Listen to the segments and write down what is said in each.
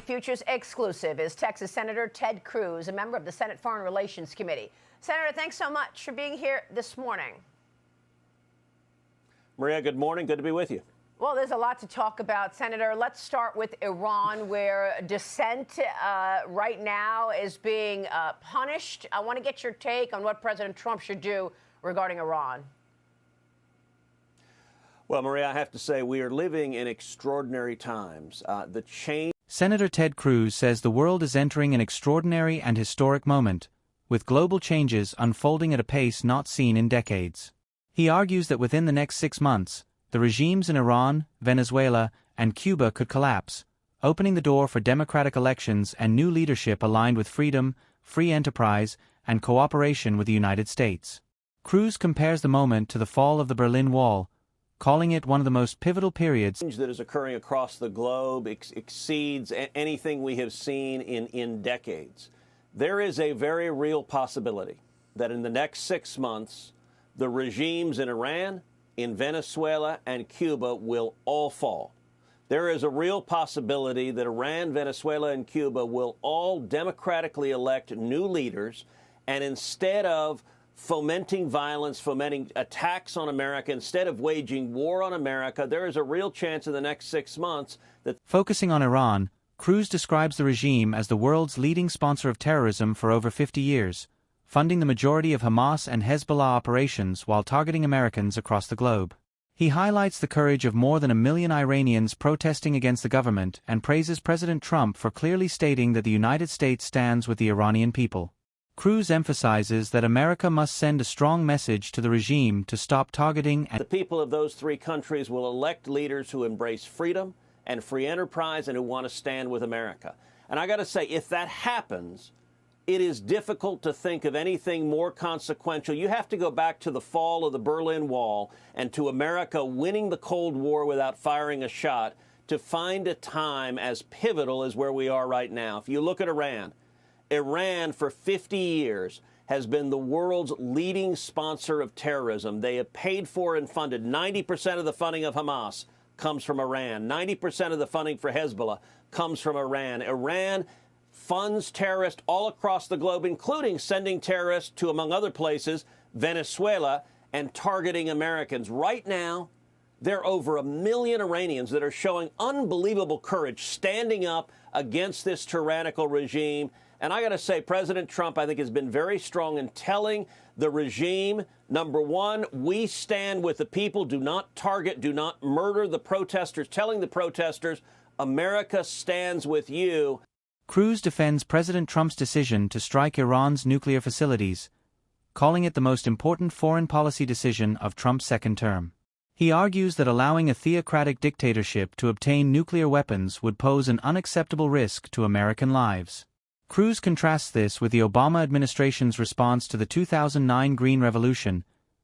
Futures exclusive is Texas Senator Ted Cruz, a member of the Senate Foreign Relations Committee. Senator, thanks so much for being here this morning. Maria, good morning. Good to be with you. Well, there's a lot to talk about, Senator. Let's start with Iran, where dissent right now is being punished. I want to get your take on what President Trump should do regarding Iran. Well, Maria, I have to say we are living in extraordinary times. The change. Senator Ted Cruz says the world is entering an extraordinary and historic moment, with global changes unfolding at a pace not seen in decades. He argues that within the next 6 months, the regimes in Iran, Venezuela, and Cuba could collapse, opening the door for democratic elections and new leadership aligned with freedom, free enterprise, and cooperation with the United States. Cruz compares the moment to the fall of the Berlin Wall, calling it one of the most pivotal periods that is occurring across the globe exceeds anything we have seen in decades. There is a very real possibility that in the next 6 months, the regimes in Iran, in Venezuela, and Cuba will all fall. There is a real possibility that Iran, Venezuela, and Cuba will all democratically elect new leaders, and instead of fomenting violence, fomenting attacks on America, instead of waging war on America, there is a real chance in the next 6 months that... Focusing on Iran, Cruz describes the regime as the world's leading sponsor of terrorism for over 50 years, funding the majority of Hamas and Hezbollah operations while targeting Americans across the globe. He highlights the courage of more than 1 million Iranians protesting against the government and praises President Trump for clearly stating that the United States stands with the Iranian people. Cruz emphasizes that America must send a strong message to the regime to stop targeting and... The people of those 3 countries will elect leaders who embrace freedom and free enterprise and who want to stand with America. And I got to say, if that happens, it is difficult to think of anything more consequential. You have to go back to the fall of the Berlin Wall and to America winning the Cold War without firing a shot to find a time as pivotal as where we are right now. If you look at Iran, Iran for 50 years has been the world's leading sponsor of terrorism. They have paid for and funded 90% of the funding of Hamas comes from Iran. 90% of the funding for Hezbollah comes from Iran. Iran funds terrorists all across the globe, including sending terrorists to, among other places, Venezuela, and targeting Americans. Right now, there are over 1 million Iranians that are showing unbelievable courage, standing up against this tyrannical regime. And I got to say, President Trump, I think, has been very strong in telling the regime, number one, we stand with the people. Do not target, do not murder the protesters. Telling the protesters, America stands with you. Cruz defends President Trump's decision to strike Iran's nuclear facilities, calling it the most important foreign policy decision of Trump's second term. He argues that allowing a theocratic dictatorship to obtain nuclear weapons would pose an unacceptable risk to American lives. Cruz contrasts this with the Obama administration's response to the 2009 Green Revolution,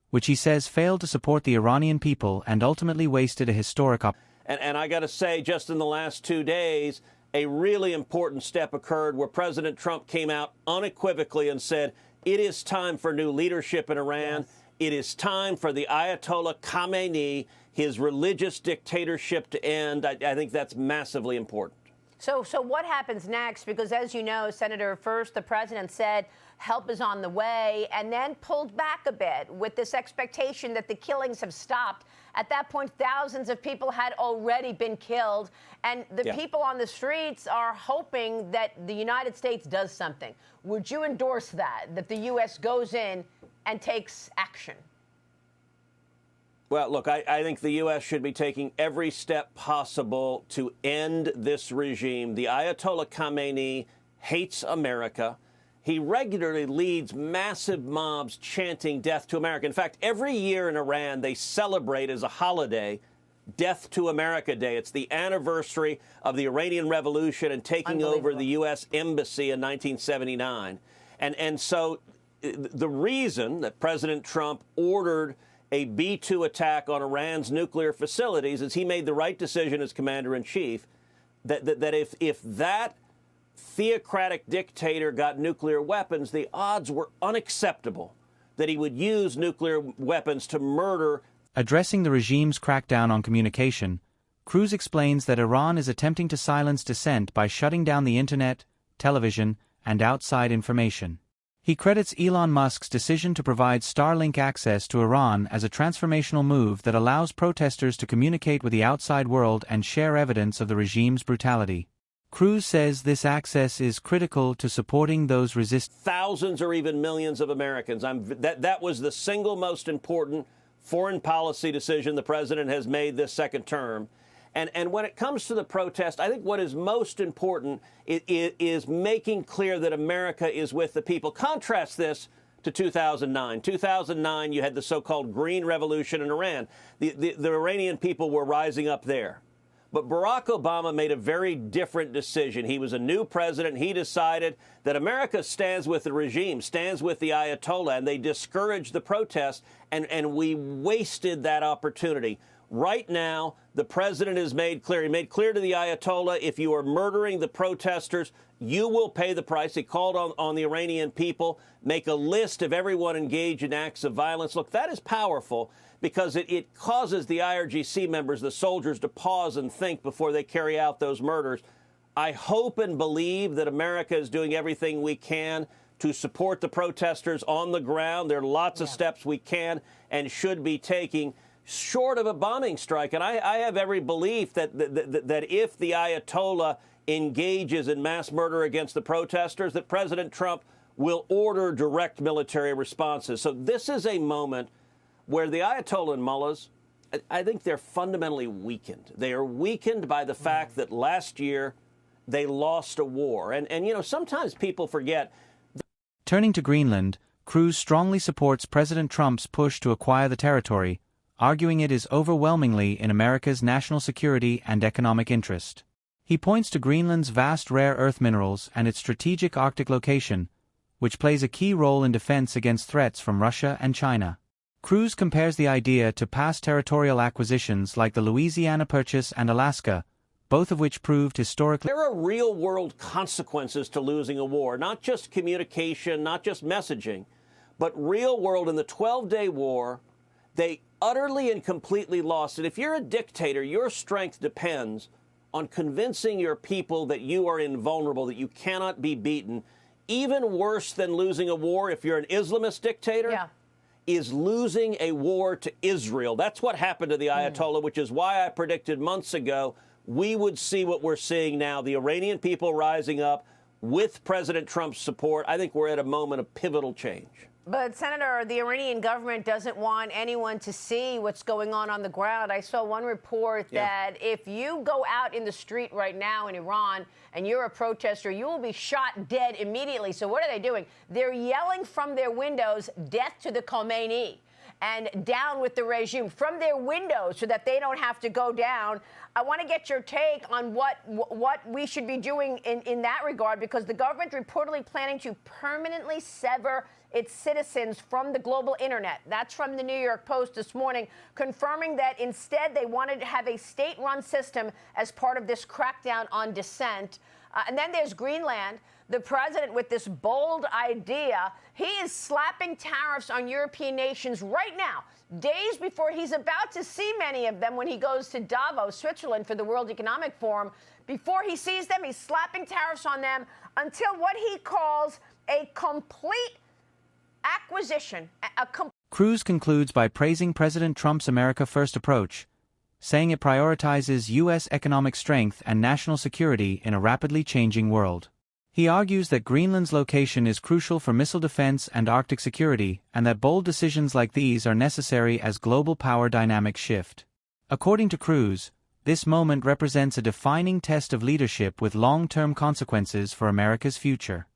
which he says failed to support the Iranian people and ultimately wasted a historic opportunity. And I got to say, just in the last 2 days, a really important step occurred where President Trump came out unequivocally and said, it is time for new leadership in Iran. Yes. It is time for the Ayatollah Khamenei, his religious dictatorship, to end. I think that's massively important. So what happens next? Because as you know, Senator, first the president said help is on the way and then pulled back a bit with this expectation that the killings have stopped. At that point, thousands of people had already been killed, and the people on the streets are hoping that the United States does something. Would you endorse that the U.S. goes in and takes action? Well, look, I think the U.S. should be taking every step possible to end this regime. The Ayatollah Khamenei hates America. He regularly leads massive mobs chanting death to America. In fact, every year in Iran, they celebrate as a holiday Death to America Day. It's the anniversary of the Iranian Revolution and taking over the U.S. Embassy in 1979. And so the reason that President Trump ordered a B-2 attack on Iran's nuclear facilities is he made the right decision as commander-in-chief, that if that theocratic dictator got nuclear weapons, the odds were unacceptable that he would use nuclear weapons to murder. Addressing the regime's crackdown on communication, Cruz explains that Iran is attempting to silence dissent by shutting down the internet, television, and outside information. He credits Elon Musk's decision to provide Starlink access to Iran as a transformational move that allows protesters to communicate with the outside world and share evidence of the regime's brutality. Cruz says this access is critical to supporting those resisting. Thousands or even millions of Americans. That was the single most important foreign policy decision the president has made this second term. And when it comes to the protest, I think what is most important is making clear that America is with the people. Contrast this to 2009. 2009, you had the so-called Green Revolution in Iran. The Iranian people were rising up there. But Barack Obama made a very different decision. He was a new president. He decided that America stands with the regime, stands with the Ayatollah, and they discouraged the protests, and we wasted that opportunity. Right now, the president has made clear, he made clear to the Ayatollah, if you are murdering the protesters, you will pay the price. He called on the Iranian people, make a list of everyone engaged in acts of violence. Look, that is powerful because it causes the IRGC members, the soldiers, to pause and think before they carry out those murders. I hope and believe that America is doing everything we can to support the protesters on the ground. There are lots of steps we can and should be taking, short of a bombing strike. And I have every belief that if the Ayatollah engages in mass murder against the protesters, that President Trump will order direct military responses. So this is a moment where the Ayatollah and mullahs, I think they're fundamentally weakened. They are weakened by the fact that last year they lost a war. And you know, sometimes people forget. Turning to Greenland, Cruz strongly supports President Trump's push to acquire the territory, arguing it is overwhelmingly in America's national security and economic interest. He points to Greenland's vast rare earth minerals and its strategic Arctic location, which plays a key role in defense against threats from Russia and China. Cruz compares the idea to past territorial acquisitions like the Louisiana Purchase and Alaska, both of which proved historically. There are real-world consequences to losing a war, not just communication, not just messaging, but real-world. In the 12-day war, they utterly and completely lost it. If you're a dictator, your strength depends on convincing your people that you are invulnerable, that you cannot be beaten. Even worse than losing a war, if you're an Islamist dictator, is losing a war to Israel. That's what happened to the Ayatollah, which is why I predicted months ago we would see what we're seeing now, the Iranian people rising up with President Trump's support. I think we're at a moment of pivotal change. But, Senator, the Iranian government doesn't want anyone to see what's going on the ground. I saw one report that if you go out in the street right now in Iran and you're a protester, you will be shot dead immediately. So what are they doing? They're yelling from their windows, "Death to the Khomeini," and "Down with the regime" from their windows so that they don't have to go down. I want to get your take on what we should be doing in that regard, because the government reportedly planning to permanently sever its citizens from the global internet. That's from the New York Post this morning, confirming that instead they wanted to have a state-run system as part of this crackdown on dissent. And then there's Greenland. The president, with this bold idea, he is slapping tariffs on European nations right now, days before he's about to see many of them when he goes to Davos, Switzerland, for the World Economic Forum. Before he sees them, he's slapping tariffs on them until what he calls a complete acquisition. Cruz concludes by praising President Trump's America First approach, saying it prioritizes U.S. economic strength and national security in a rapidly changing world. He argues that Greenland's location is crucial for missile defense and Arctic security, and that bold decisions like these are necessary as global power dynamics shift. According to Cruz, this moment represents a defining test of leadership with long-term consequences for America's future.